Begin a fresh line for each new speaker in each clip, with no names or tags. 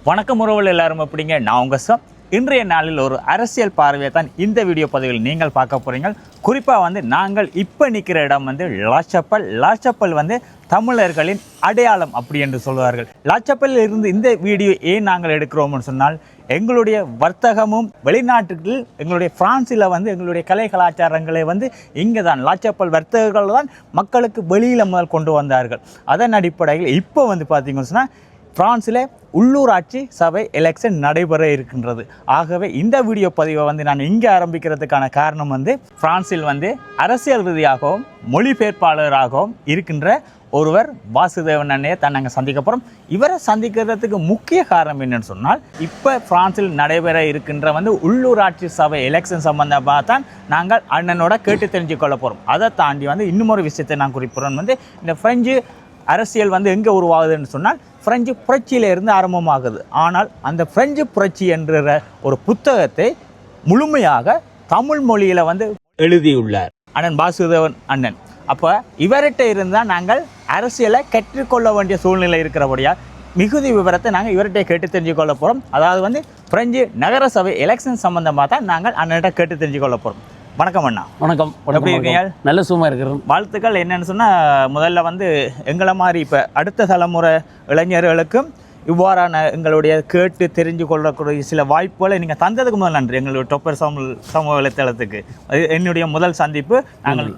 வணக்கம் உறவுகள் எல்லாரும் எப்படிங்க? நான் உங்கள் சாம். இன்றைய நாளில் ஒரு அரசியல் பார்வையை தான் இந்த வீடியோ பதிவில் நீங்கள் பார்க்க போகிறீங்க. குறிப்பாக நாங்கள் இப்போ நிற்கிற இடம் லாச்சப்பல் தமிழர்களின் அடையாளம் அப்படி என்று சொல்வார்கள். லாச்சப்பலில் இருந்து இந்த வீடியோ ஏன் நாங்கள் எடுக்கிறோம்னு சொன்னால், எங்களுடைய வர்த்தகமும் வெளிநாட்டுகளில் எங்களுடைய பிரான்ஸில் எங்களுடைய கலை கலாச்சாரங்களை இங்கே தான் லாச்சப்பல் வர்த்தகர்கள் தான் மக்களுக்கு வெளியில் முதல் கொண்டு வந்தார்கள். அதன் அடிப்படையில் இப்போ பார்த்தீங்கன்னு சொன்னால் பிரான்ஸில் உள்ளூராட்சி சபை எலெக்ஷன் நடைபெற இருக்கின்றது. ஆகவே இந்த வீடியோ பதிவை நான் இங்கே ஆரம்பிக்கிறதுக்கான காரணம் பிரான்ஸில் அரசியல் ரீதியாகவும் மொழிபெயர்ப்பாளராகவும் இருக்கின்ற ஒருவர் வாசுதேவன் அண்ணையை தான் நாங்கள் சந்திக்க போகிறோம். இவரை சந்திக்கிறதுக்கு முக்கிய காரணம் என்னன்னு சொன்னால், இப்போ பிரான்ஸில் நடைபெற இருக்கின்ற உள்ளூராட்சி சபை எலெக்ஷன் சம்பந்தமாக தான் நாங்கள் அண்ணனோட கேட்டு தெரிஞ்சு கொள்ள போகிறோம். அதை தாண்டி இன்னும் ஒரு விஷயத்தை நான் குறிப்பிட்றோம். இந்த பிரெஞ்சு அரசியல் எங்கே உருவாகுதுன்னு சொன்னால், பிரெஞ்சு புரட்சியிலிருந்து ஆரம்பமாகுது. ஆனால் அந்த பிரெஞ்சு புரட்சி என்ற ஒரு புத்தகத்தை முழுமையாக தமிழ் மொழியில் எழுதியுள்ளார் அண்ணன் வாசுதேவன் அண்ணன். அப்போ இவர்கிட்ட இருந்தால் நாங்கள் அரசியலை கற்றுக்கொள்ள வேண்டிய சூழ்நிலை இருக்கிறபடியாக மிகுதி விவரத்தை நாங்கள் இவர்கிட்ட கேட்டு தெரிஞ்சு கொள்ள போகிறோம். அதாவது பிரெஞ்சு நகர சபை எலெக்ஷன் சம்பந்தமாக தான் நாங்கள் அண்ணன்கிட்ட கேட்டு தெரிஞ்சு கொள்ள போகிறோம். வணக்கம் அண்ணா.
வணக்கம்.
எப்படி இருக்கீங்க?
நல்ல சும்மா இருக்கிறோம்.
வாழ்த்துக்கள். என்னன்னு சொன்னால், முதல்ல எங்களை மாதிரி இப்போ அடுத்த தலைமுறை இளைஞர்களுக்கும் இவ்வாறான எங்களுடைய கேட்டு தெரிஞ்சு கொள்ளக்கூடிய சில வாய்ப்புகளை நீங்கள் தந்ததுக்கு முதல் நன்றி. எங்களுடைய டொப்பர் சமூக வலைத்தளத்துக்கு என்னுடைய முதல் சந்திப்பு. நாங்கள்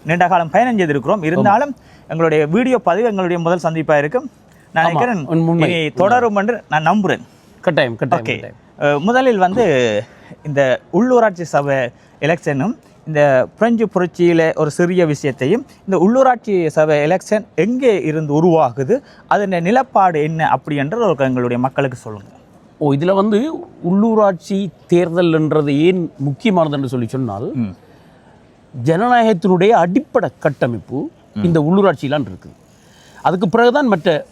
நீண்ட காலம் பயணம் செய்திருக்கிறோம். இருந்தாலும் எங்களுடைய வீடியோ பதிவு எங்களுடைய முதல் சந்திப்பாக இருக்கும். நான் நினைக்கிறேன் தொடரும் என்று நான் நம்புகிறேன்.
கட்டாயம்.
ஓகே, முதலில் இந்த உள்ளூராட்சி சபை எலெக்ஷனும் இந்த பிரெஞ்சு புரட்சியில் ஒரு சிறிய விஷயத்தையும், இந்த உள்ளூராட்சி சபை எலெக்ஷன் எங்கே இருந்து உருவாகுது, அதன் நிலப்பாடு என்ன அப்படி என்ற ஒரு எங்களுடைய மக்களுக்கு சொல்லுங்கள்.
இதில் உள்ளூராட்சி தேர்தல்ன்றது ஏன் முக்கியமானது என்று சொன்னால், ஜனநாயகத்தினுடைய அடிப்படை கட்டமைப்பு இந்த உள்ளூராட்சியிலான் இருக்குது. அதுக்கு பிறகுதான் மற்ற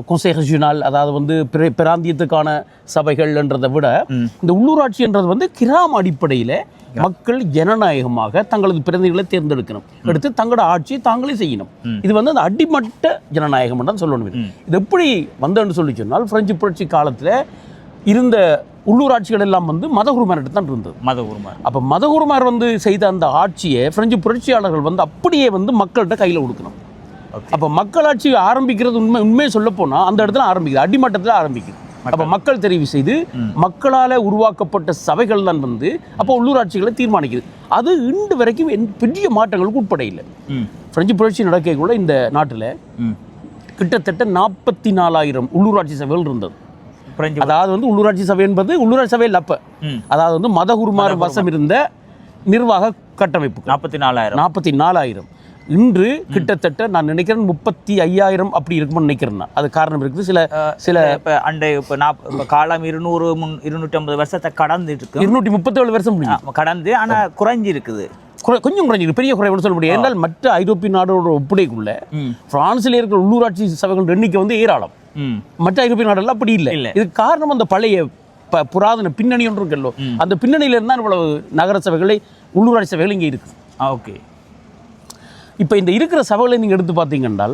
கொன்செய் ரெஜியனல், அதாவது பிராந்தியத்துக்கான சபைகள்ன்றதை விட இந்த உள்ளூராட்சி என்றது கிராம அடிப்படையில் மக்கள் ஜனநாயகமாக தங்களது பிரதிநிதிகளை தேர்ந்தெடுக்கணும், எடுத்து தங்களோட ஆட்சியை தாங்களே செய்யணும். இது அந்த அடிமட்ட ஜனநாயகம் தான் சொல்லணும். இது எப்படி வந்தேன்னு சொல்லி சொன்னால், பிரெஞ்சு புரட்சி காலத்தில் இருந்த உள்ளூராட்சிகள் எல்லாம் மதகுருமார்கிட்ட தான் இருந்தது.
மதகுருமார்.
அப்போ மதகுருமார் செய்த அந்த ஆட்சியை பிரெஞ்சு புரட்சியாளர்கள் அப்படியே மக்கள்கிட்ட கையில் கொடுக்கணும். அப்போ மக்களாட்சி ஆரம்பிக்கிறது உண்மையை சொல்ல போனால் அந்த இடத்துல ஆரம்பிக்குது, அடிமட்டத்தில் ஆரம்பிக்குது. அப்போ மக்கள் தெரிவு செய்து மக்களால் உருவாக்கப்பட்ட சபைகள் தான் அப்போ உள்ளூராட்சிகளை தீர்மானிக்குது. அது இன்று வரைக்கும் பெரிய மாற்றங்களுக்கு உட்பட இல்லை. பிரெஞ்சு புரட்சி நடக்க கூட இந்த நாட்டில் கிட்டத்தட்ட 44,000 உள்ளூராட்சி சபைகள் இருந்தது. அதாவது உள்ளூராட்சி சபை என்பது உள்ளூராட்சி சபையில் அப்போ அதாவது மதகுருமார் வசம் இருந்த நிர்வாக கட்டமைப்பு 44,000. இன்று கிட்டத்தட்ட நான் நினைக்கிறேன் 35,000 அப்படி இருக்கும்னு நினைக்கிறேன். அது காரணம் இருக்குது. சில
இப்போ காலம் 250 வருஷத்தை கடந்து இருக்கு.
237 வருஷம்
கடந்து, ஆனால் குறைஞ்சி இருக்குது,
கொஞ்சம் குறைஞ்சிருக்கு. பெரிய குறைவுன்னு சொல்ல முடியாது. ஏன்னால் மற்ற ஐரோப்பிய நாடோட ஒப்படைக்குள்ள பிரான்சில் இருக்கிற உள்ளூராட்சி சபைகள் எண்ணிக்கை ஏராளம். மற்ற ஐரோப்பிய நாடுகள் அப்படி இல்லை. இதுக்கு காரணம் அந்த பழைய புராதன பின்னணி ஒன்று இருக்கல்லோ, அந்த பின்னணியில இருந்தால் இவ்வளவு நகர சபைகளை உள்ளூராட்சி சபைகள் இங்கே இருக்கு.
ஓகே,
இப்போ இந்த இருக்கிற சபைகளை நீங்கள் எடுத்து பார்த்தீங்கன்றால்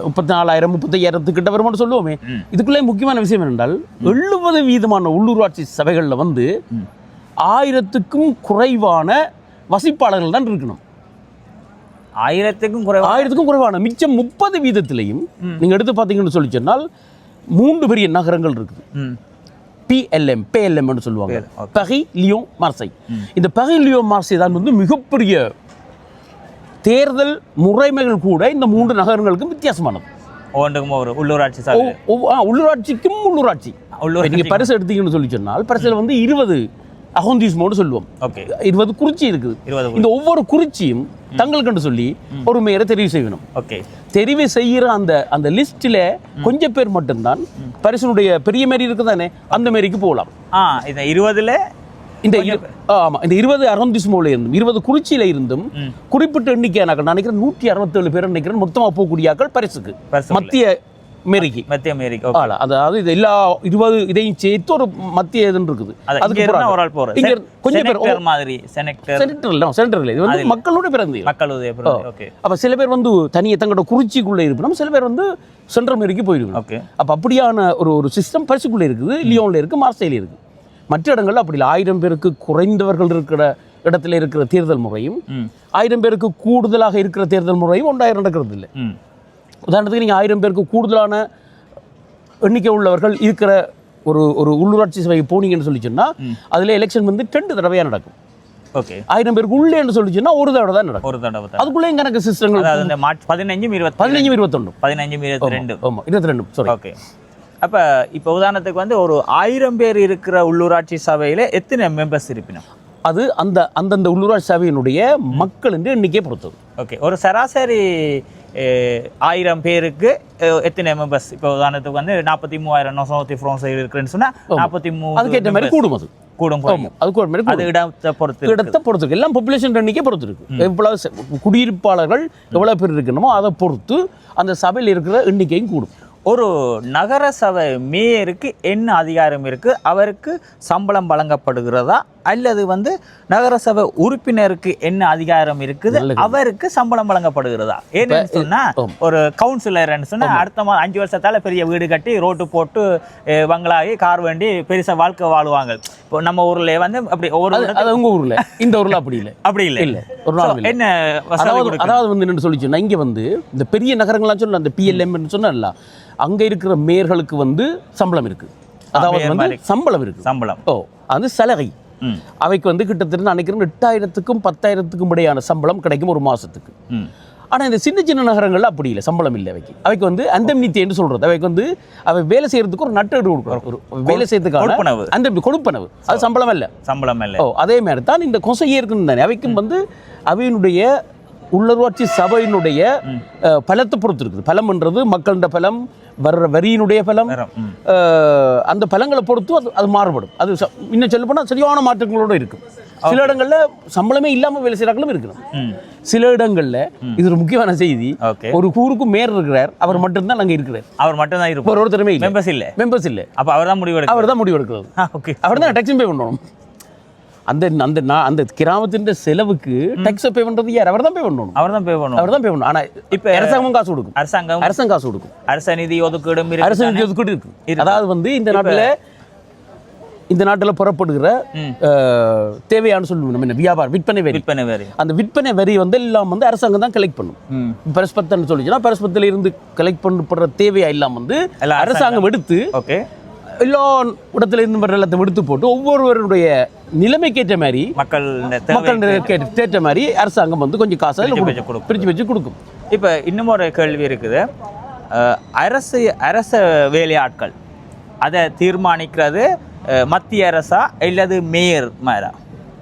34,000 35,000 கிட்ட வருமானு சொல்லுவோமே. இதுக்குள்ளே முக்கியமான விஷயம் என்னென்றால், 70% உள்ளூராட்சி சபைகளில் 1000க்கும் குறைவான வசிப்பாளர்கள் தான் இருக்கணும்.
1000க்கும்
குறைவான மிச்சம் 30%லையும் நீங்கள் எடுத்து பார்த்தீங்கன்னு சொல்லி சொன்னால் 3 பெரிய நகரங்கள் இருக்குது. PLM சொல்லுவாங்க, பாரி, லியோன், மார்சை. இந்த பாரி, லியோன், மார்சை தான் மிகப்பெரிய தேர்தல் முறைமைகள் கூட இந்த 3 நகரங்களுக்கும் வித்தியாசமானது. உள்ளூராட்சிக்கும் உள்ளூராட்சி நீங்க பரிசு எடுத்தீங்கன்னு சொல்லி சொன்னால், பரிசில் 20 அகோந்திஸ்மோன்னு சொல்லுவோம். 20 குறிச்சி இருக்குது. இந்த ஒவ்வொரு குறிச்சியும் தங்களுக்கு சொல்லி ஒரு மேயரை தெரிவு செய்யணும். தெரிவு செய்கிற அந்த லிஸ்டில் கொஞ்சம் பேர் மட்டும்தான் பரிசனுடைய பெரிய மேரி இருக்குதானே, அந்த மேரிக்கு போகலாம்.
இந்த 20ல்
இந்த 20 அகோந்திஸ்மோல இருந்தும் 20 குறிச்சியில இருந்தும் குறிப்பிட்ட எண்ணிக்கை நான் நினைக்கிறேன் 167 பேர் நினைக்கிறேன் மொத்தமாக போகக்கூடிய ஆக்கள் பரிசுக்கு மத்திய மேரிக்கு
மத்திய மேரிக்கு
அதாவது இது எல்லா 20 இதையும் சேர்த்து ஒரு மத்திய இதுன்னு இருக்குது.
அதுக்கு ஒரு ஆள் போற
இங்க கொஞ்சம் பேர்
மாதிரி
செனட்டர் இது வந்து மக்களோட பிறந்து
ஓகே.
அப்ப சில பேர் வந்து தனியே தங்களோட குறிச்சிக்குள்ள இருக்கணும், சில பேர் வந்து சென்ட்ரல் மேரிக்கு போயிருக்கணும்.
ஓகே.
அப்ப அப்படியான ஒரு சிஸ்டம் பரிசுக்குள்ள இருக்குது, லியோன்ல இருக்கு, மார்சேல இருக்கு. மற்ற இடங்கள்ல அப்படி இல்லை. 1000 பேருக்கு குறைந்தவர்கள் இருக்கிற இடத்துல இருக்கிற தேர்தல் முறையும் 1000 பேருக்கு கூடுதலாக இருக்கிற தேர்தல் முறையும் ஒன்றாயிரம் நடக்கிறது இல்லை. உதாரணத்துக்கு நீங்கள் 1000 பேருக்கு கூடுதலான எண்ணிக்கை உள்ளவர்கள் இருக்கிற ஒரு உள்ளூராட்சி சபைக்கு போனீங்கன்னு சொல்லி சொன்னால் அதில் எலெக்ஷன் வந்து 2 தடவையாக நடக்கும்.
ஓகே.
1000 பேருக்கு உள்ளே என்று சொல்லி சொன்னால் ஒரு தடவை தான் நடக்கும்.
ஒரு தடவை.
அதுக்குள்ளே கணக்கு சிஸ்டங்கள்
15
ஆமாம் 22 சாரி.
ஓகே. அப்போ இப்போ உதாரணத்துக்கு வந்து ஒரு 1000 பேர் இருக்கிற உள்ளூராட்சி சபையில் எத்தனை மெம்பர்ஸ் இருப்பினும்
அது அந்தந்த உள்ளூராட்சி சபையினுடைய மக்களின் எண்ணிக்கையை பொறுத்தது.
ஓகே. ஒரு சராசரி 1000 பேருக்கு எத்தனை மெம்பர்ஸ்? இப்போ உதாரணத்துக்கு வந்து 43,000 ஃப்ரான்ஸ் இருக்குன்னு சொன்னால் 43
அதுக்கேற்ற மாதிரி கூடும். அது கூடும்.
அது இடத்தை
பொறுத்து எல்லாம் பாப்புலேஷன் எண்ணிக்கை பொறுத்து இருக்கு. எவ்வளவு குடியிருப்பாளர்கள் எவ்வளவு பேர் இருக்கணுமோ அதை பொறுத்து அந்த சபையில் இருக்கிற எண்ணிக்கையும் கூடும்.
ஒரு நகர சபை மேயருக்கு என்ன அதிகாரம் இருக்கு? அவருக்கு சம்பளம் வழங்கப்படுகிறதா அல்லது வந்து நகர சபை உறுப்பினருக்கு என்ன அதிகாரம் இருக்குது? அவருக்கு சம்பளம் வழங்கப்படுகிறதா? ஏன்னு சொன்னா ஒரு கவுன்சிலர்னு சொன்னா அடுத்த 5 வருஷத்தால பெரிய வீடு கட்டி ரோட்டு போட்டு பங்களாகி கார் வேண்டி பெருசா வாழ்க்கை வாழுவாங்க. இப்போ நம்ம ஊர்ல வந்து அப்படி
உங்க ஊர்ல இந்த ஊர்ல அப்படி இல்லை ஒரு நாள்
என்ன
அதாவது வந்து என்ன சொல்லிச்சுன்னா இங்க வந்து இந்த பெரிய நகரங்கள்லாம் சொன்ன அந்த PLM சொன்னா அங்க இருக்கிற மேயர்களுக்கு வந்து சம்பளம் இருக்கு. அதாவது வந்து சம்பளம் இருக்கு. அது சலுகை. அவைக்கு வந்து கிட்டத்தட்ட நினைக்கிறேன் 8,000க்கும் 10,000க்கும் இடையான சம்பளம் கிடைக்கும் ஒரு மாசத்துக்கு. ஆனா இந்த சின்ன சின்ன நகரங்கள்ல அப்படி இல்லை, சம்பளம் இல்லை. அவைக்கு வந்து அந்தம்னித்தின்னு சொல்றது. அவைக்கு வந்து அவை வேலை செய்யறதுக்கு ஒரு நட்டடு கொடுக்குறோம், ஒரு வேலை செய்யறதுக்கான அந்த கொடுப்பனவு. அது சம்பளம் இல்லை. அதே மாதிரி தான் இந்த கொசையே இருக்குன்னு தானே அவைக்கும் வந்து அவையினுடைய உள்ளூராட்சி சபையினுடைய பலத்தை பொறுத்து இருக்குது. பலம்ன்றது மக்களோட பலம், வர்ற வரியினுடைய பலம், அந்த பலங்களை பொறுத்து அது மாறுபடும். அது இன்னும் சொல்ல போனால் சரியான மாற்றங்களோட இருக்கும். சில இடங்கள்ல சம்பளமே இல்லாம வேலை செய்யறாங்களும் இருக்கணும். சில இடங்கள்ல இது ஒரு முக்கியமான செய்தி, ஒரு ஊருக்கு மேயர் இருக்கிறார், அவர் மட்டும்தான் அங்க இருக்கிறார்.
அவர் மட்டும் தான் இருப்பார்,
ஒருத்தருமே
மெம்பர்ஸ் இல்ல. அப்ப அவர் தான்
முடிவெடுக்கிறது. அவர் தான் டேக்ஸ் பே பண்ணணும். அந்த கிராமத்தின் செலவுக்கு டேக்ஸ் பே பண்றது யார்? அவர் தான் பே பண்ணணும். அவர் தான் பே பண்ணணும். ஆனா இப்ப அரசாங்கம் காசு கொடுக்கும். அரசாங்கம் காசு கொடுக்கும். அரசு நிதி ஒதுக்கீடு இருக்கு. அதாவது வந்து இந்த நாட்டில் புறப்படுகிற தேவையான சொல்லுவோம் வியாபாரம் விற்பனை வரி. அந்த விற்பனை வரி வந்து எல்லாம் வந்து அரசாங்கம் தான் கலெக்ட் பண்ணும். பரஸ்பத்தன்னு சொல்லிச்சுன்னா பரஸ்பத்தில் இருந்து கலெக்ட் பண்ணப்படுற தேவையா எல்லாம் வந்து அரசாங்கம் எடுத்து எல்லா இடத்துல இருந்து வர எல்லாத்தையும் எடுத்து போட்டு ஒவ்வொருவருடைய நிலைமைக்கேற்ற மாதிரி மக்கள் ஏற்ற மாதிரி அரசாங்கம் வந்து கொஞ்சம் காசை பிரித்து வச்சு கொடுக்கும்.
இப்போ இன்னும் ஒரு கேள்வி இருக்குது. அரச வேலையாட்கள் அதை தீர்மானிக்கிறது மத்திய அரசா இல்லது மேயர் மேரா?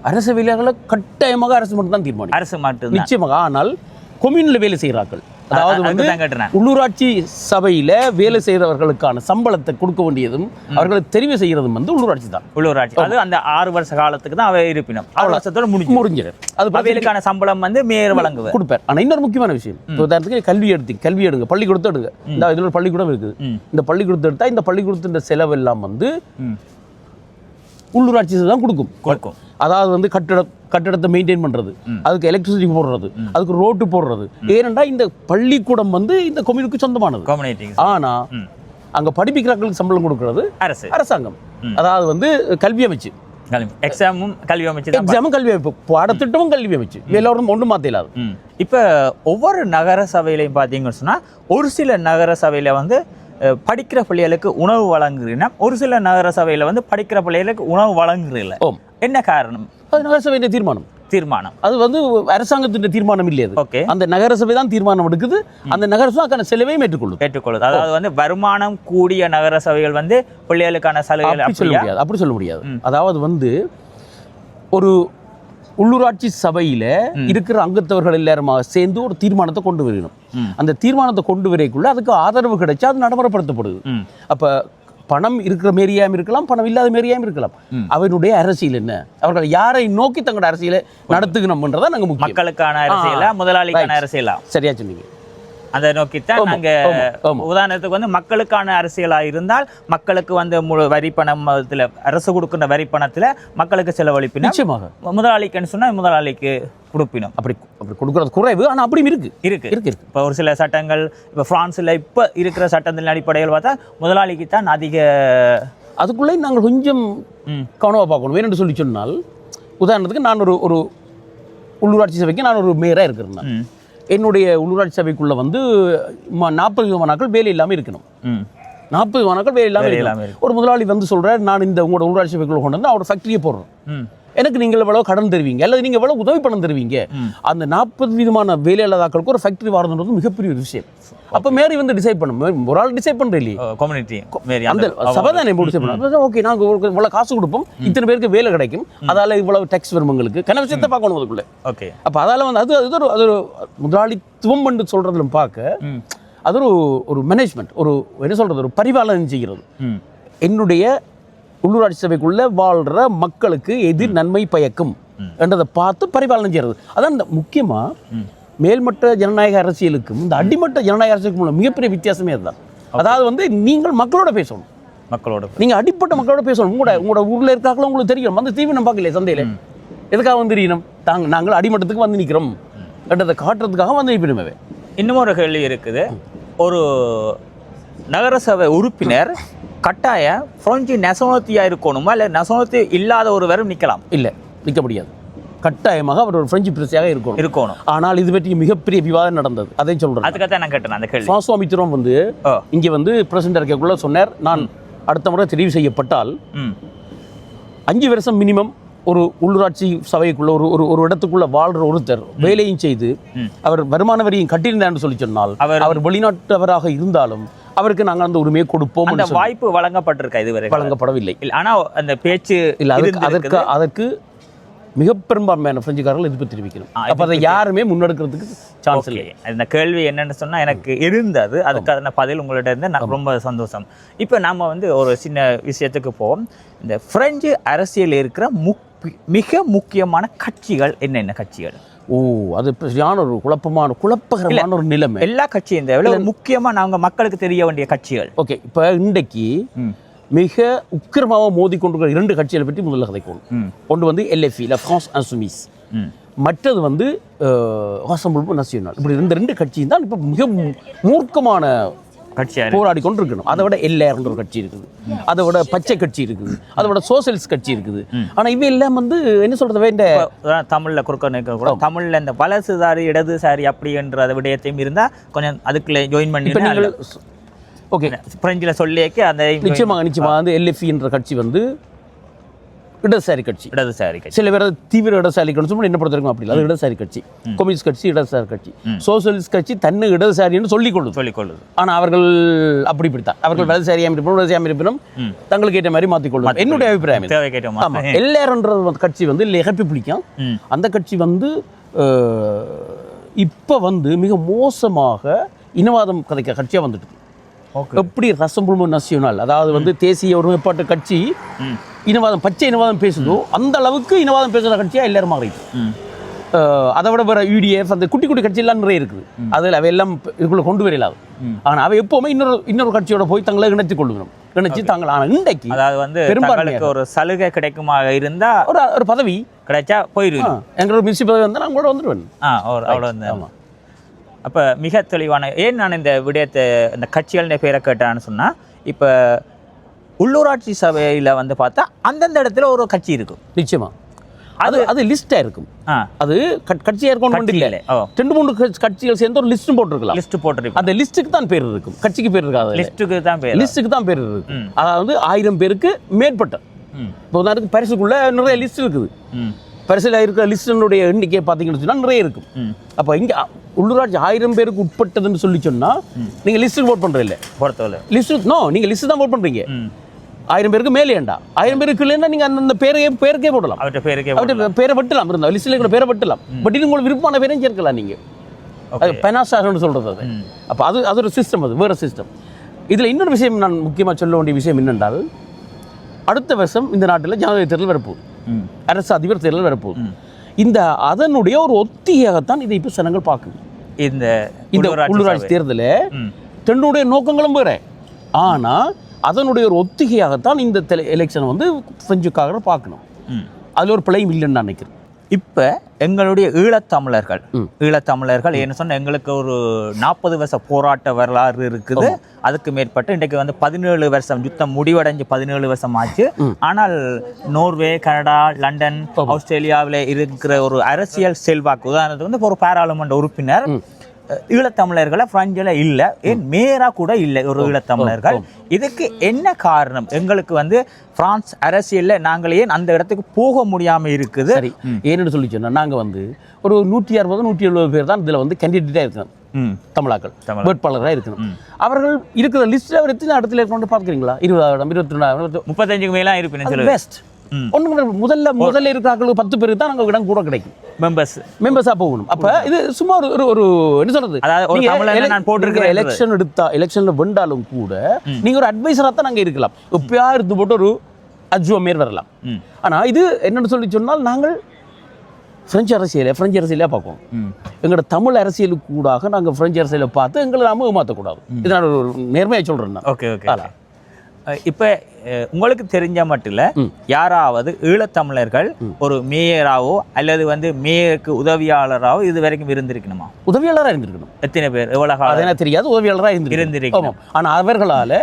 அரசு வேலையாட்களை கட்டாயமாக அரசு மட்டும் தான் தீர்மானிக்கும்.
அரசு மட்டும்
நிச்சயமாக. ஆனால் கொம்யூனில் வேலை செய்கிறார்கள், அதாவது வந்து உள்ளூராட்சி சபையில வேலை செய்கிறவர்களுக்கான சம்பளத்தை கொடுக்க வேண்டியதும் அவர்களை தெரிவு செய்யறதும் வந்து உள்ளூராட்சி தான்.
அது அந்த 6 வருஷ காலத்துக்கு தான் அவை இருப்பினும் 6 வருஷத்தோட முடிஞ்சிடும். அது அவைகளுக்கான சம்பளம் வந்து மேயர் வழங்குவார், கொடுப்பார்.
ஆனா இன்னொரு முக்கியமான விஷயம், உதாரணத்துக்கு கல்வி எடுங்க, பள்ளிக்கூடத்தை எடுங்க. இந்த இதுல ஒரு பள்ளிக்கூடம் இருக்குது. இந்த பள்ளிக்கூடத்தை எடுத்தா இந்த பள்ளிக்கூடத்தின் செலவு எல்லாம் வந்து உள்ளூராட்சி தான் கொடுக்கும். அதாவது வந்து கட்டடத்தை மெயின்டைன் பண்றது, அதுக்கு எலக்ட்ரிசிட்டி போடுறது, அதுக்கு ரோட்டு போடுறது. ஏனென்றா இந்த பள்ளிக்கூடம் வந்து இந்த கம்யூனிட்டிக்கு சொந்தமானது. ஆனா அங்க படிப்பிக்கிறார்களுக்கு சம்பளம் கொடுக்கிறது அரசாங்கம். அதாவது வந்து கல்வி அமைச்சு,
எக்ஸாமும் கல்வி
அமைப்பு, பாடத்திட்டமும் கல்வி அமைச்சு, எல்லாரும் ஒன்றும் மாற்ற இல்லாது.
இப்போ ஒவ்வொரு நகர சபையிலையும் பார்த்தீங்கன்னு சொன்னா ஒரு சில நகர சபையில வந்து படிக்கிற பிள்ளைகளுக்கு உணவு வழங்குறீங்கன்னா ஒரு சில நகர சபையில வந்து படிக்கிற பிள்ளைகளுக்கு உணவு வழங்குறீங்கள. என்ன காரணம்?
அது நகரசபையின் தீர்மானம். அது வந்து அரசாங்கத்தின் தீர்மானம் இல்லையா?
ஓகே.
அந்த நகரசபை தான் தீர்மானம் எடுக்குது. அந்த நகரசபை அதுக்கான செலவையும் ஏற்றுக்கொள்ளுது.
அதாவது வந்து வருமானம் கூடிய நகர சபைகள் வந்து பிள்ளைகளுக்கான சலுகைகள்
அப்படி சொல்ல முடியாது. அதாவது வந்து ஒரு உள்ளூராட்சி சபையில இருக்கிற அங்கத்தவர்கள் எல்லாரும் சேர்ந்து ஒரு தீர்மானத்தை கொண்டு வரணும். அந்த தீர்மானத்தை கொண்டு வரைக்குள்ள அதுக்கு ஆதரவு கிடைச்சா அது நடைமுறைப்படுத்தப்படுது. அப்ப பணம் இருக்கிற மேரியாயும் இருக்கலாம், பணம் இல்லாத மேரியாயும் இருக்கலாம். அவனுடைய அரசியல் என்ன, அவர்கள் யாரை நோக்கி தங்களோட அரசியலை நடத்துக்கணும்ன்றதான் நாங்கள்
மக்களுக்கான அரசியலா முதலாளிக்கான அரசியலா?
சரியா சொன்னீங்க.
அதை நோக்கித்தான் நாங்க உதாரணத்துக்கு வந்து மக்களுக்கான அரசியலா இருந்தால் மக்களுக்கு வந்து வரி பணத்துல அரசு கொடுக்கின்ற வரி பணத்துல மக்களுக்கு செலவழிப்பினா
நிச்சயமாக
முதலாளிக்குன்னு சொன்னா முதலாளிக்கு கொடுப்பினோம்.
அப்படி கொடுக்கறது குறைவு, ஆனால் அப்படியும் இருக்கு.
இப்போ ஒரு சில சட்டங்கள் இப்போ பிரான்ஸ்ல இப்போ இருக்கிற சட்டத்தின் அடிப்படையில் பார்த்தா முதலாளிக்கு தான் அதிக.
அதுக்குள்ளே நாங்கள் கொஞ்சம் கவனமாக பார்க்கணும். வேணும்னு சொல்லி சொன்னால், உதாரணத்துக்கு நான் ஒரு உள்ளூராட்சி சபைக்கு நான் ஒரு மேயராக இருக்கிறேன். என்னுடைய உள்ளூராட்சி சபைக்குள்ளே வந்து 40 விமானாக்கள் வேலை இல்லாமல் இருக்கணும். 40 விமானாக்கள் வேலை இல்லாமல் ஒரு முதலாளி வந்து சொல்கிறார், நான் இந்த உங்களோட உள்ளூராட்சி சபைக்குள்ளே கொண்டு வந்து அவரோட ஃபேக்டரியை போடுறேன், எனக்கு நீங்கள் எவ்வளோ கடன் தருவீங்க அல்லது நீங்கள் எவ்வளோ உதவி பணம் தருவீங்க. அந்த 40 விதமான வேலை இல்லாதாக்களுக்கு ஒரு ஃபேக்டரி வரதுன்றது மிகப்பெரிய ஒரு விஷயம். அப்போ மேரி வந்து டிசைட் பண்ணும், ஒரு ஆள் டிசைட் பண்ணுற இல்லையே, கம்யூனிட்டி அந்த சபை தான் டிசைட் பண்ணுவோம். ஓகே, நாங்கள் இவ்வளோ காசு கொடுப்போம், இத்தனை பேருக்கு வேலை கிடைக்கும், அதால் இவ்வளவு டேக்ஸ் வரும், உங்களுக்கு கன விஷயத்தை பார்க்கணும் அதுக்குள்ளே. ஓகே, அப்போ அதால் வந்து அது ஒரு முதலாளித்துவம் என்று சொல்கிறதுல பார்க்க அது ஒரு மேனேஜ்மெண்ட், ஒரு என்ன சொல்கிறது, ஒரு பரிபாலனை செய்கிறது. என்னுடைய உள்ளூராட்சி சபைக்குள்ளே வாழ்கிற மக்களுக்கு எது நன்மை பயக்கும் என்றதை பார்த்து பரிபாலனை செய்கிறது. அதான் இந்த முக்கியமாக மேல்மட்ட ஜனநாயக அரசியலுக்கும் இந்த அடிமட்ட ஜனநாயக அரசியலுக்கும் உள்ள மிகப்பெரிய வித்தியாசமே அதுதான். அதாவது வந்து நீங்கள் மக்களோட பேசணும், நீங்கள் அடிப்பட்ட மக்களோட பேசணும். உங்களோட ஊரில் இருக்காங்களோ உங்களுக்கு தெரியும், அந்த தீவிரம் பார்க்கலையே சந்தையில், எதுக்காக வந்து தெரியணும், நாங்கள் அடிமட்டத்துக்கு வந்து நிற்கிறோம் என்றதை காட்டுறதுக்காக வந்து நிற்பிடுமே.
இன்னும் ஒரு கேள்வி இருக்குது, ஒரு நகரசபை உறுப்பினர் கட்டாயம் பிரெஞ்சு நேஷனாலிட்டியாக இருக்கணுமா இல்லை நேஷனாலிட்டி இல்லாத ஒருவரும் நிற்கலாம்?
இல்லை, நிற்க முடியாது. கட்டாயமாக அவர் ஒரு பிரெஞ்சு பிரஜையாக இருக்கணும். ஆனால் இது பற்றி மிகப்பெரிய விவாதம் நடந்தது, அதை சொல்கிறேன்.
அதுக்காக நான் கேட்டேன் அந்த கேள்வி.
பிரான்சுவா மித்திரோன் வந்து இங்கே வந்து பிரசிடென்ட் இருக்கக்குள்ள சொன்னார், நான் அடுத்த முறை தெரிவு செய்யப்பட்டால் 5 வருஷம் மினிமம் ஒரு உள்ளூராட்சி சபைக்குள்ள ஒரு இடத்துக்குள்ள வாழ்ற ஒருத்தர் வேலையும் செய்து அவர் வருமான வரியும் கட்டியிருந்தான்னு சொல்லி சொன்னால் அவர் வெளிநாட்டவராக இருந்தாலும் அவருக்கு நாங்கள் அந்த உரிமையை கொடுப்போம்.
அந்த வாய்ப்பு வழங்கப்பட்டிருக்கா? இதுவரை வழங்கப்படவில்லை. ஆனால் அந்த பேச்சு
இல்லை, அதற்கு மிக பெரும்பான்மையான பிரெஞ்சுக்காரர்கள் எதிர்ப்பு தெரிவிக்கணும். அப்போ அதை யாருமே முன்னெடுக்கிறதுக்கு சான்ஸ் இல்லை.
அந்த கேள்வி என்னன்னு சொன்னால் எனக்கு இருந்தது, அதுக்கான பதில் உங்கள்கிட்ட இருந்து நான் ரொம்ப சந்தோஷம். இப்போ நம்ம வந்து ஒரு சின்ன விஷயத்துக்கு போவோம். இந்த பிரெஞ்சு அரசியல் இருக்கிற மிக முக்கியமான கட்சிகள் என்னென்ன கட்சிகள்?
அது சரியான ஒரு குழப்பகரமான ஒரு நிலைமை.
எல்லா கட்சியும் இந்த முக்கியமாக நாங்கள் மக்களுக்கு தெரிய வேண்டிய கட்சிகள்.
ஓகே, இப்போ இன்றைக்கு மிக உக்கிரமாக மோதி கொண்டிருக்கிற 2 கட்சிகளை பற்றி முதல்ல கதைக்கணும். ஒன்று வந்து LFI, La France Insoumise, மற்றது வந்து ராசம்பிள் நேஷனல். இப்படி 2 கட்சியும் தான் இப்போ மிக மூர்க்கமான கட்சியாக போராடி கொண்டு இருக்கணும். அதை விட LR ஒரு கட்சி இருக்குது, அதை விட பச்சை கட்சி இருக்குது, அதை விட சோசியலிஸ்ட் கட்சி இருக்குது. ஆனால் இவை எல்லாம் வந்து என்ன சொல்றது, இந்த
தமிழில் கூட தமிழில் இந்த வலதுசாரி இடதுசாரி அப்படின்ற விடயத்தையும் இருந்தால் கொஞ்சம் அதுக்குள்ளே ஜாயின் பண்ணி
ஓகே
பிரெஞ்சில் சொல்லியக்கு அந்த
நிச்சயமாக வந்து LFI என்ற கட்சி வந்து இடதுசாரி கட்சி. சில பேர் தீவிர இடதுசாரி கட்சி என்ன பொறுத்திருக்கும், அப்படி இல்லை, அது இடதுசாரி கட்சி. கம்யூனிஸ்ட் கட்சி இடதுசாரி கட்சி, சோசியலிஸ்ட் கட்சி தன்னை இடதுசாரின்னு சொல்லிக்கொள்ளுது. ஆனால் அவர்கள் அப்படி பிடித்தான், அவர்கள் வலதுசாரியாக இருப்பினும் தங்களுக்கு ஏற்ற மாதிரி மாற்றிக்கொள்ளும். என்னுடைய அபிப்பிராயம். LR கட்சி வந்து ரெபப்ளிக்கன், அந்த கட்சி வந்து இப்போ வந்து மிக மோசமாக இனவாதம் கதைக்க கட்சியாக வந்துட்டு. எப்படி ராசம்பிள் நேஷனல், அதாவது வந்து தேசிய ஒருமைப்பாட்டு கட்சி இனவாதம், பச்சை இனவாதம் பேசுதோ அந்த அளவுக்கு இனவாதம் பேசுகிற கட்சியாக எல்லாரும் மாறிடுது. அதை விட வேற UDF அந்த குட்டி கட்சியெல்லாம் நிறைய இருக்குது, அதில் அவையெல்லாம் இதுக்குள்ள கொண்டு வரலாது. ஆனால் அவை எப்போவுமே இன்னொரு கட்சியோட போய் தங்களை இணைத்து கொள்ளுகிறோம், இணைச்சு தாங்கள். ஆனால் இன்றைக்கு
அதாவது வந்து பெரும்பாலும் ஒரு சலுகை கிடைக்குமாக இருந்தால்
ஒரு பதவி கிடைச்சா போயிடுவோம். எங்களோட மினிஸ்ட்ரி பதவி வந்தால் நான் கூட வந்துடுவேன்.
அவ்வளோ வந்து ஆமாம். அப்போ மிக தெளிவான ஏன் நான் இந்த விடயத்தை இந்த கட்சிகள் பேரை கேட்டான்னு சொன்னால், இப்போ உள்ளூராட்சி சபையில் வந்து பார்த்தா அந்தந்த இடத்துல ஒரு கட்சி இருக்கும்.
நிச்சயமா அது லிஸ்ட்டாக இருக்கும். அது கட்சியாக இருக்கணும் இல்லை, 2-3 கட்சிகள் சேர்ந்து ஒரு லிஸ்ட்டும் போட்டிருக்கலாம். அந்த லிஸ்ட்டுக்கு தான் பேர் இருக்கும், கட்சிக்கு பேர் இருக்காது. லிஸ்ட்டுக்கு தான் பேர் இருக்கும். அதாவது 1000 பேருக்கு மேற்பட்ட. இப்போ உதாரணத்துக்கு பரிசுக்குள்ள நிறைய லிஸ்ட் இருக்குது. பரிசில் இருக்கிற லிஸ்டனுடைய எண்ணிக்கை பார்த்தீங்கன்னு சொன்னால் நிறைய இருக்கும். அப்போ இங்கே உள்ளூராட்சி 1000 பேருக்கு உட்பட்டதுன்னு சொல்லி சொன்னால் நீங்கள் லிஸ்ட்டுக்கு ஓட் பண்ணுற இல்லை, லிஸ்ட்டு நீங்கள் லிஸ்ட்டு தான் ஓட் பண்ணுறீங்க. 1000 பேருக்கு மேலே ஏண்டா, 1000 பேருக்கு இல்லைன்னா நீங்கள் அந்த பேருக்கே போடலாம், அவர்கிட்ட பேரை வெட்டலாம், இருந்தால் லிஸ்ட்டில் கூட பேரை வெட்டலாம். பட் இது உங்களுக்கு விருப்பமான பேரையும் சேர்க்கலாம் நீங்கள். அது பெனாசாகன்னு சொல்கிறது அது. அப்போ அது ஒரு சிஸ்டம், அது வேறு சிஸ்டம். இதில் இன்னொரு விஷயம் நான் முக்கியமாக சொல்ல வேண்டிய விஷயம் என்னென்றால், அடுத்த வருஷம் இந்த நாட்டில் ஜனாதிபதி தேர்தல் வரப்போகுது, அரசு அதிபர் தேர்தல் வரப்போகுது. இந்த அதனுடைய ஒரு ஒத்திகையாகத்தான் இதை இப்போ ஜனங்கள் பார்க்குது.
இந்த
உள்ளூராட்சி தேர்தலில் தன்னுடைய நோக்கங்களும் வேற. ஆனால் அதனுடைய ஒரு ஒத்திகையாகத்தான் இந்த எலெக்ஷனை வந்து பிரெஞ்சுக்காக பார்க்கணும். அதில் ஒரு பிழையும் இல்லைன்னு நான் நினைக்கிறேன்.
இப்போ எங்களுடைய ஈழத்தமிழர்கள் என்ன சொன்னால் எங்களுக்கு ஒரு 40 வருஷ போராட்ட வரலாறு இருக்குது. அதுக்கு மேற்பட்டு இன்றைக்கு வந்து 17 வருஷம் யுத்தம் முடிவடைஞ்சு 17 வருஷம் ஆச்சு. ஆனால் நோர்வே, கனடா, லண்டன், ஆஸ்திரேலியாவில் இருக்கிற ஒரு அரசியல் செல்வாக்கு, உதாரணத்துக்கு வந்து ஒரு பாராளுமன்ற உறுப்பினர் ஈழத்தமிழர்களை பிரெஞ்சில் இல்லை, ஏன் மேயராக கூட இல்லை ஒரு ஈழத்தமிழர்கள். இதுக்கு என்ன காரணம்? எங்களுக்கு வந்து பிரான்ஸ் அரசியலில் நாங்கள் ஏன் அந்த இடத்துக்கு போக முடியாமல் இருக்குது?
சரி, ஏன்னு சொல்லி சொன்னால் நாங்கள் வந்து ஒரு 160-170 பேர் தான் இதில் வந்து கேண்டிடேட்டாக இருக்கணும். தமிழாக்கள் வேட்பாளராக இருக்கணும். அவர்கள் இருக்கிற லிஸ்ட்டில் அவர் எத்தனை இடத்துல இருக்கணும்னு பார்க்குறீங்களா? 20,000, 22,000,
35 மேலாம் இருப்பேன்.
பெஸ்ட் ஒன்று முதல்ல இருக்கிறார்கள் 10 பேருக்கு தான் நாங்கள் இடம் கூட கிடைக்கும். மெம்பர்ஸாக போகணும். அப்போ இது சும்மா ஒரு என்ன சொல்றது, எலெக்ஷன் எலெக்ஷனில் வென்றாலும் கூட நீங்கள் ஒரு அட்வைசராக தான் நாங்கள் இருக்கலாம். எப்பயா இருந்து போட்டு ஒரு அஜுவமேர் வரலாம். ஆனால் இது என்னென்னு சொல்லி சொன்னால் நாங்கள் பிரெஞ்சு அரசியலே பார்ப்போம். எங்களோட தமிழ் அரசியலுக்கு கூடாக நாங்கள் பிரெஞ்சு அரசியலை பார்த்து எங்களை நாம ஏமாற்றக்கூடாது. இது நான் ஒரு நேர்மையாக சொல்கிறேன்.
ஓகே. இப்போ உங்களுக்கு தெரிஞ்ச மட்டும் இல்லை, யாராவது ஈழத்தமிழர்கள் ஒரு மேயராவோ அல்லது வந்து மேயருக்கு உதவியாளராகவோ இது வரைக்கும் இருந்திருக்கணுமா?
உதவியாளராக இருந்திருக்கணும்.
எத்தனை பேர்? எவ்வளவு
அதெல்லாம் தெரியாது. உதவியாளராக இருந்திருக்கணும். ஆனால் அவர்களால்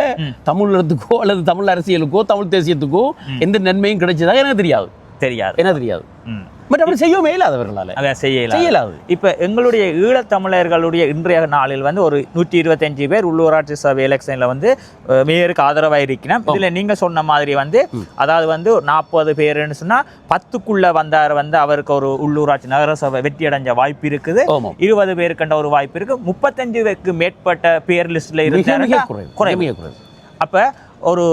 தமிழத்துக்கோ அல்லது தமிழ் அரசியலுக்கோ தமிழ் தேசியத்துக்கோ எந்த நன்மையும் கிடைச்சதாக எனக்கு தெரியாது. என்ன தெரியாது. பட் அப்படி செய்யவே இல்லாதவர்களால்
அதை செய்யலாது. இப்போ எங்களுடைய ஈழத்தமிழர்களுடைய இன்றைய நாளில் வந்து ஒரு 125 பேர் உள்ளூராட்சி சபை எலெக்ஷனில் வந்து மேயருக்கு ஆதரவாக இருக்கணும். இதில் நீங்கள் சொன்ன மாதிரி வந்து அதாவது வந்து 40 பேருன்னு சொன்னால் 10க்குள்ளே வந்தார் வந்து அவருக்கு ஒரு உள்ளூராட்சி நகரசபை வெற்றி அடைஞ்ச வாய்ப்பு இருக்குது. 20 பேருக்குன்ற ஒரு வாய்ப்பு இருக்குது. 35க்கு மேற்பட்ட பேர் லிஸ்ட்டில் இருந்தாங்க. அப்போ ஒரு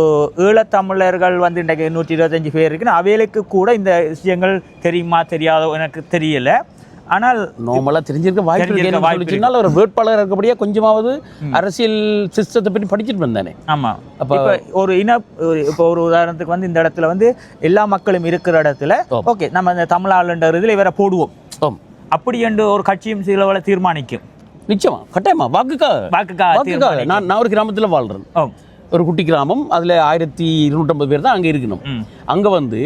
ஈழத்தமிழர்கள் வந்து இன்றைக்கு 125 பேர் இருக்குன்னு அவைகளுக்கு கூட இந்த விஷயங்கள் தெரியுமா தெரியாதோ எனக்கு தெரியல. ஆனால்
நார்மலாக தெரிஞ்சிருக்க வாய்ப்பு ஒரு வேட்பாளர் இருக்கபடியா கொஞ்சமாவது அரசியல் சிஸ்டத்தை பற்றி படிச்சுட்டு வந்தானே.
ஆமாம். அப்போ இப்போ ஒரு உதாரணத்துக்கு வந்து இந்த இடத்துல வந்து எல்லா மக்களும் இருக்கிற இடத்துல ஓகே நம்ம இந்த தமிழ் இதில் இவரை போடுவோம் அப்படி என்று ஒரு கட்சியும் சிலவளை தீர்மானிக்கும்.
நிச்சயமா, கட்டாயமா வாக்குக்காக. நான் ஒரு கிராமத்தில் வாழ்றேன். ஒரு குட்டி கிராமம். அதில் 1250 பேர் தான் அங்கே இருக்கணும். அங்கே வந்து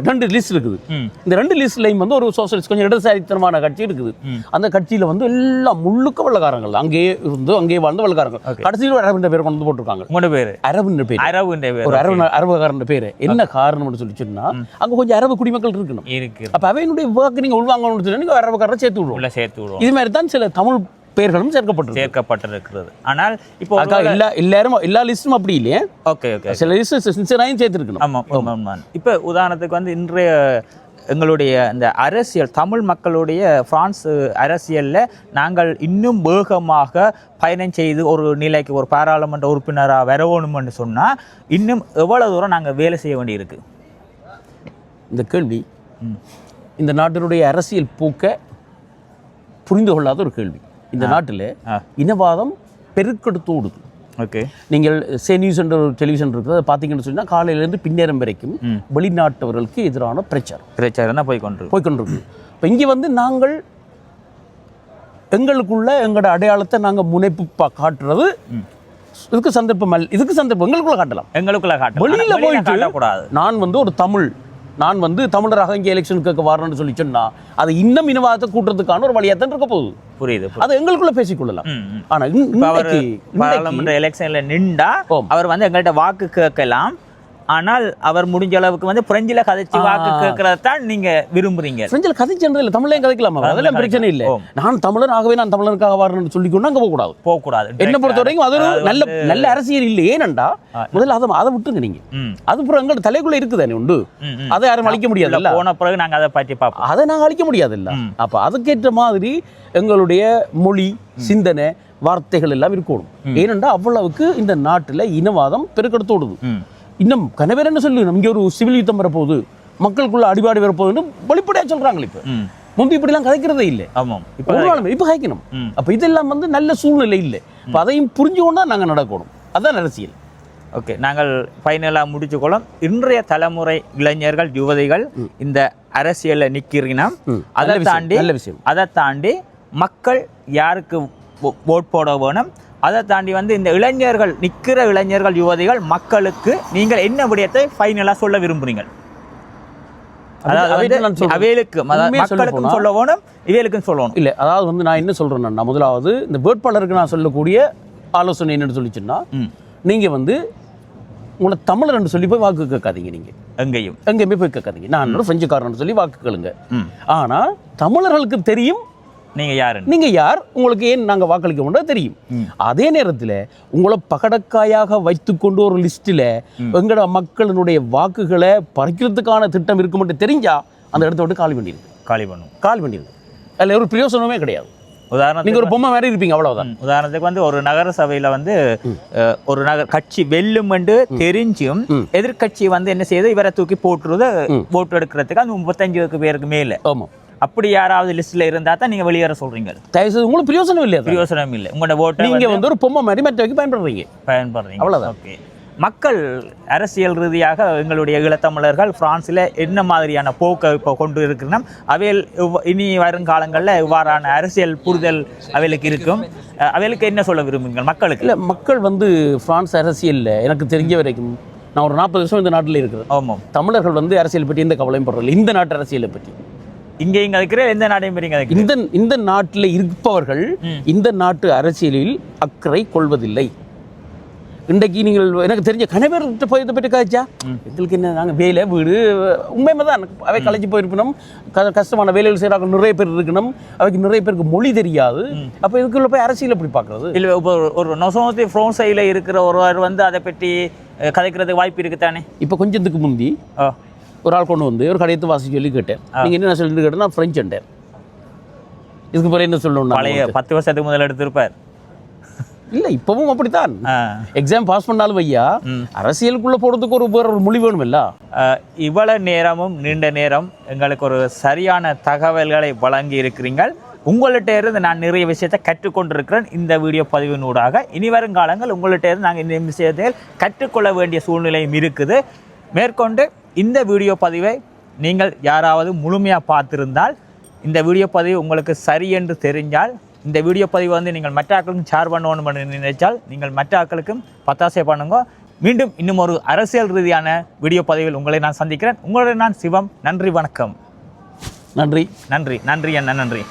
2 லிஸ்ட் இருக்குது. இந்த 2 லிஸ்ட்லையும் வந்து ஒரு சோசியலிஸ்ட் கொஞ்சம் இடதுசாரித்தனமான கட்சி இருக்குது. அந்த கட்சியில் வந்து எல்லாம் முழுக்க வெள்ளக்காரங்கள், அங்கேயே இருந்து அங்கேயே வாழ்ந்த வெள்ளக்காரங்கள். கடைசியில் அரவிந்த பேர் கொண்டு போட்டிருக்காங்க. அரவிந்த பேர் ஒரு அரபுக்காரன் பேர். என்ன காரணம்னு சொல்லி சொன்னா அங்கே கொஞ்சம் அரபு குடிமக்கள் இருக்கணும். அப்போ அவையினுடைய வாக்கு நீங்கள் உள்வாங்கணும்னு சொல்லி நீங்கள் அரபுக்காரரை சேர்த்து விடுவோம். இது மாதிரி தான் சில தமிழ் பேர்களும் சேர்க்கப்பட்டிருக்கிறது. ஆனால் இப்போ எல்லா லிஸ்டும் அப்படி இல்லையே. ஓகே. சில லிஸ்ட் சேர்த்துருக்கணும்.
ஆமாம். இப்போ உதாரணத்துக்கு வந்து இன்றைய எங்களுடைய இந்த அரசியல் தமிழ் மக்களுடைய பிரான்ஸ் அரசியலில் நாங்கள் இன்னும் வேகமாக பயணம் செய்து ஒரு நிலைக்கு ஒரு பாராளுமன்ற உறுப்பினராக வரணும்னு சொன்னால் இன்னும் எவ்வளோ தூரம் நாங்கள் வேலை செய்ய வேண்டியிருக்கு?
இந்த கேள்வி இந்த நாட்டினுடைய அரசியல் போக்கை புரிந்து கொள்ளாத ஒரு கேள்வி. இந்த நாட்டில் இனவாதம் பெருக்கெடுத்தோடுது.
ஓகே.
நீங்கள் நியூஸ் என்ற ஒரு டெலிவிஷன் இருக்குது, அதை பார்த்தீங்கன்னு சொன்னால் காலையிலேருந்து பின்னேரம் வரைக்கும் வெளிநாட்டவர்களுக்கு எதிரான பிரச்சாரம் தான் போய்கொண்டிருக்கு. இப்போ இங்கே வந்து நாங்கள் எங்களுக்குள்ள எங்களோட அடையாளத்தை நாங்கள் முனைப்பு காட்டுறது இதுக்கு சந்தர்ப்பம் எங்களுக்குள்ள காட்டலாம். வெளியில் போயிட்டு நான் வந்து ஒரு நான் வந்து தமிழராக இங்கே எலெக்ஷன் கேட்க வரணும்னு சொல்லி சொன்னா அது இன்னும் இனவாதத்தை கூட்டுறதுக்கான ஒரு வழியாக தான் இருக்க போகுது.
புரியுது.
அது எங்களுக்குள்ள பேசிக்கொள்ளலாம். ஆனா
பாராளுமன்ற எலெக்ஷன்ல நின்றா அவர் வந்து எங்கள்கிட்ட வாக்கு கேட்கலாம். ஆனால் அவர் முடிஞ்ச அளவுக்கு வந்து பிரெஞ்சில் கதைச்சு வாக்கு கேட்கறதான் நீங்க விரும்புறீங்க.
பிரெஞ்சில் கதைச்சது இல்லை, தமிழையும் கதைக்கலாமா? அதெல்லாம் பிரச்சனை இல்லை. நான் தமிழன் ஆகவே நான் தமிழருக்காக வரணும்னு சொல்லிக்கொண்டு அங்கே போகக்கூடாது. என்ன பொறுத்த வரைக்கும் அது ஒரு நல்ல அரசியல் இல்லை. ஏனண்டா முதல்ல அதை விட்டுருங்க நீங்க. அது அப்புறம் எங்களோட தலைக்குள்ள இருக்குதானே உண்டு, அதை யாரும் அழிக்க முடியாது.
போன பிறகு நாங்கள் அதை பற்றி பார்ப்போம்.
அதை நாங்கள் அழிக்க முடியாது இல்லை. அப்போ அதுக்கேற்ற மாதிரி எங்களுடைய மொழி, சிந்தனை, வார்த்தைகள் எல்லாம் இருக்கணும். ஏனென்றா அவ்வளவுக்கு இந்த நாட்டில் இனவாதம் பெருக்கெடுத்தோடுது. இன்னும் கனவேர் என்ன சொல்லு, இங்கே ஒரு சிவில் யுத்தம் வரப்போகுது, மக்களுக்குள்ள அடிபாடு வரப்போகுதுன்னு வெளிப்படையாக சொல்றாங்களே. இப்போ முந்தி இப்படிலாம் கதைக்கிறதே இல்லை.
ஆமாம்.
இப்போ கதைக்கணும். அப்போ இதெல்லாம் வந்து நல்ல சூழ்நிலை இல்லை. இப்போ அதையும் புரிஞ்சுக்கொண்டா நாங்கள் நடக்கணும். அதுதான் அரசியல்.
ஓகே, நாங்கள் ஃபைனலாக முடிச்சுக்கொள்ளும். இன்றைய தலைமுறை இளைஞர்கள், யுவதிகள் இந்த அரசியலில் நிற்கிறீங்கன்னா அதை தாண்டி மக்கள் யாருக்கு ஓட் போட வேணும், அதை தாண்டி வந்து இந்த இளைஞர்கள் நிற்கிற இளைஞர்கள் யுவதிகள் மக்களுக்கு நீங்கள் என்ன விடயத்தை ஃபைனலாக சொல்ல விரும்புறீங்க? அதாவது அவைகளுக்கு மக்களுக்கும் சொல்ல வேணும், இவைகளுக்கும் சொல்லணும்.
இல்லை, அதாவது வந்து நான் என்ன சொல்கிறேன்னா, முதலாவது இந்த வேட்பாளருக்கு நான் சொல்லக்கூடிய ஆலோசனை என்னென்னு சொல்லிச்சுன்னா, நீங்கள் வந்து உங்களை தமிழர்னு சொல்லி போய் வாக்கு கேட்காதீங்க. நீங்கள் எங்கேயுமே போய் கேட்காதீங்க. நான் பிரெஞ்சுக்காரன் சொல்லி வாக்கு கேளுங்க. ஆனால் தமிழர்களுக்கு தெரியும் நீங்க யார், உங்களுக்கு ஏன் நாங்கள் வாக்களிக்க முடியாது தெரியும். அதே நேரத்தில் உங்களை பகடக்காயாக வைத்துக்கொண்டு ஒரு லிஸ்ட்டில் எங்களோட மக்களினுடைய வாக்குகளை பறிக்கிறதுக்கான திட்டம் இருக்கு மட்டும் தெரிஞ்சா அந்த இடத்த விட்டு காலி பண்ணிடுங்க. அதில் ஒரு பிரயோசனமே கிடையாது. உதாரணத்துக்கு நீங்க ஒரு பொம்மை மாதிரி இருப்பீங்க, அவ்வளவுதான்.
உதாரணத்துக்கு வந்து ஒரு நகர சபையில வந்து ஒரு கட்சி வெல்லும் என்று தெரிஞ்சும் எதிர்கட்சி வந்து என்ன செய்யுது, இவரை தூக்கி போட்டுருது ஓட்டு எடுக்கிறதுக்கு. அந்த 35 பேருக்கு மேல.
ஆமா,
அப்படி யாராவது லிஸ்ட்ல இருந்தா தான் நீங்க வெளியேற சொல்றீங்க.
தயவுசெய்து உங்களுக்கு பிரயோசனம் இல்லை. உங்களோட ஓட்டு நீங்க வந்து ஒரு பொம்மை மாதிரி மற்றவைக்கு பயன்படுறீங்க. அவ்வளவுதான். ஓகே. மக்கள் அரசியல் ரீதியாக எங்களுடைய ஈழத்தமிழர்கள் பிரான்ஸில் என்ன மாதிரியான போக்கை இப்போ கொண்டு இருக்குன்னா, அவையில் இனி வருங்காலங்களில் இவ்வாறான அரசியல் புரிதல் அவைகளுக்கு இருக்கும். அவைகளுக்கு என்ன சொல்ல விரும்புங்கள் மக்களுக்கு? இல்லை, மக்கள் வந்து பிரான்ஸ் அரசியலில் எனக்கு தெரிஞ்ச வரைக்கும், நான் ஒரு 40 வருஷம் இந்த நாட்டில் இருக்கிறேன்.
ஆமாம்.
தமிழர்கள் வந்து அரசியல் பற்றி எந்த கவலையும் படுறதில்லை. இந்த நாட்டு அரசியலை பற்றி
இங்கே இருக்கிற எந்த நாட்டையும் பெரிய
இந்த நாட்டில் இருப்பவர்கள் இந்த நாட்டு அரசியலில் அக்கறை கொள்வதில்லை. இன்றைக்கு நீங்கள் எனக்கு தெரிஞ்ச கணவர்கிட்ட போய் இதை பற்றி காய்ச்சா, எங்களுக்கு என்ன, நாங்கள் வேலை வீடு உண்மையுமே தான் அவை கலைச்சி போயிருக்கணும். கஷ்டமான வேலைகள் செய்கிறாங்க நிறைய பேர் இருக்கணும். அவைக்கு நிறைய பேருக்கு மொழி தெரியாது. அப்போ இதுக்குள்ள போய் அரசியல் எப்படி பார்க்குறது?
இல்லை, இப்போ ஒரு நொசோத்தி ஃப்ரான்ஸையில் இருக்கிற ஒருவர் வந்து அதை பற்றி கதைக்கிறதுக்கு வாய்ப்பு இருக்குத்தானே?
இப்போ கொஞ்சத்துக்கு முந்தி ஒரு ஆள் கொண்டு வந்து ஒரு கடையத்து வாசி சொல்லி கேட்டேன். நீங்கள் என்ன சொல்லி கேட்டேன்னா ஃப்ரெஞ்சு அண்டர். இதுக்கு பிறகு என்ன சொல்லணும்?
பழைய 10 வருஷத்துக்கு முதல்ல எடுத்திருப்பார்.
இல்லை, இப்பவும் அப்படித்தான். எக்ஸாம் பாஸ் பண்ணாலும் ஐயா, அரசியலுக்குள்ள போறதுக்கு ஒரு மொழி வேணும் இல்ல?
இவ்வளவு நேரமும் நீண்ட நேரம் எங்களுக்கு ஒரு சரியான தகவல்களை வழங்கி இருக்கிறீர்கள். உங்கள்கிட்ட இருந்து நான் நிறைய விஷயத்தை கற்றுக்கொண்டிருக்கிறேன் இந்த வீடியோ பதிவினூடாக. இனி வரும் காலங்கள் உங்கள்கிட்ட இருந்து நாங்கள் இந்த விஷயத்தை கற்றுக்கொள்ள வேண்டிய சூழ்நிலையும் இருக்குது. மேற்கொண்டு இந்த வீடியோ பதிவை நீங்கள் யாராவது முழுமையாக பார்த்திருந்தால், இந்த வீடியோ பதிவு உங்களுக்கு சரி என்று தெரிஞ்சால், இந்த வீடியோ பதிவு வந்து நீங்கள் மற்ற ஆக்களுக்கும் ஷேர் பண்ணணும்னு நினைச்சால் நீங்கள் மற்ற ஆக்களுக்கும் பத்தாசை பண்ணுங்க. மீண்டும் இன்னும் ஒரு அரசியல் ரீதியான வீடியோ பதிவில் உங்களை நான் சந்திக்கிறேன். உங்களுடைய நான் சிவம். நன்றி, வணக்கம்.
நன்றி.
நன்றி. நன்றி அண்ணா. நன்றி.